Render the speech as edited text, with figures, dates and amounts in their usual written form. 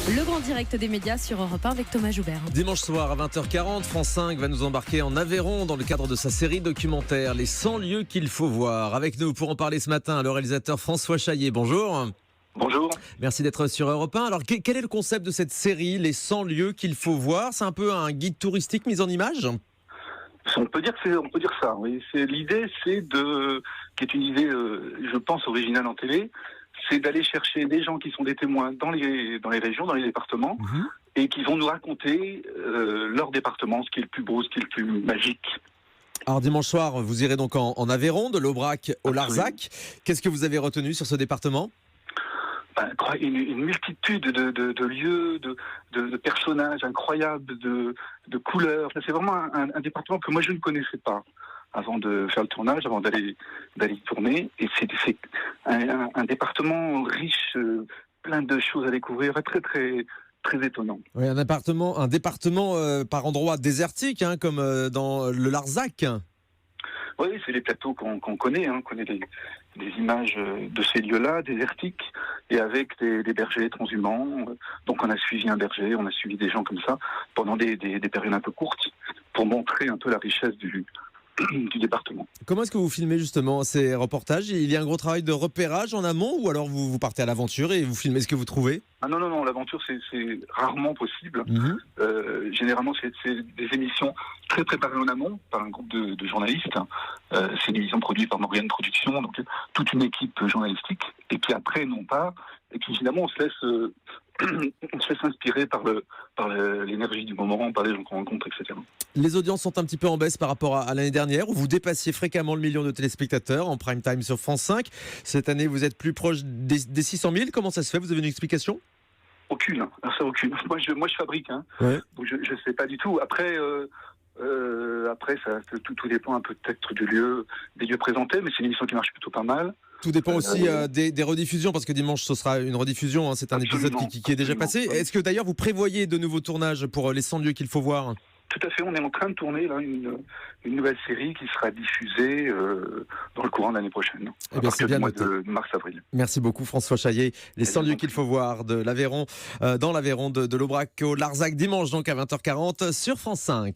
Le grand direct des médias sur Europe 1 avec Thomas Joubert. Dimanche soir à 20h40, France 5 va nous embarquer en Aveyron dans le cadre de sa série documentaire Les 100 lieux qu'il faut voir. Avec nous pour en parler ce matin, le réalisateur François Chaillet. Bonjour. Bonjour. Merci d'être sur Europe 1. Alors quel est le concept de cette série Les 100 lieux qu'il faut voir? C'est un peu un guide touristique mis en image? On peut dire ça. Oui. L'idée, qui est une idée, je pense, originale en télé, c'est d'aller chercher des gens qui sont des témoins dans les régions, dans les départements, et qui vont nous raconter leur département, ce qui est le plus beau, ce qui est le plus magique. Alors dimanche soir, vous irez donc en Aveyron, de l'Aubrac au Larzac. Qu'est-ce que vous avez retenu sur ce département? Une multitude de lieux, de personnages incroyables, de couleurs. C'est vraiment un département que moi je ne connaissais pas avant de faire le tournage, avant d'aller y tourner. Et c'est un département riche, plein de choses à découvrir, très très très étonnant. Oui, un département par endroits désertique, comme dans le Larzac. Oui, c'est les plateaux qu'on connaît. On connaît des images de ces lieux-là, désertiques, et avec des bergers transhumants. Donc on a suivi un berger, on a suivi des gens comme ça pendant des périodes un peu courtes pour montrer un peu la richesse du département. Comment est-ce que vous filmez justement ces reportages? Il y a un gros travail de repérage en amont ou alors vous partez à l'aventure et vous filmez ce que vous trouvez? Non, l'aventure c'est rarement possible. Généralement c'est des émissions très préparées en amont par un groupe de journalistes. C'est une émission produite par Morgane Productions, donc toute une équipe journalistique. Et puis après on part et puis finalement on se laisse inspirer par l'énergie du moment, par les gens qu'on rencontre, etc. Les audiences sont un petit peu en baisse par rapport à l'année dernière où vous dépassiez fréquemment le million de téléspectateurs en prime time sur France 5. Cette année, vous êtes plus proche des 600 000. Comment ça se fait? Vous avez une explication? Aucune. Aucune. Moi, je fabrique. Ouais. Je ne sais pas du tout. Après, ça, tout dépend un peu peut-être des lieux présentés, mais c'est une émission qui marche plutôt pas mal. Tout dépend aussi des rediffusions, parce que dimanche, ce sera une rediffusion. C'est un épisode qui est déjà passé. Est-ce que d'ailleurs, vous prévoyez de nouveaux tournages pour les 100 lieux qu'il faut voir? Tout à fait, on est en train de tourner là, une nouvelle série qui sera diffusée dans le courant de l'année prochaine, à partir du mois de mars-avril. Merci beaucoup François Chaillet. Les 100 lieux qu'il faut voir de l'Aveyron, dans l'Aveyron de l'Aubrac au Larzac, dimanche donc à 20h40 sur France 5.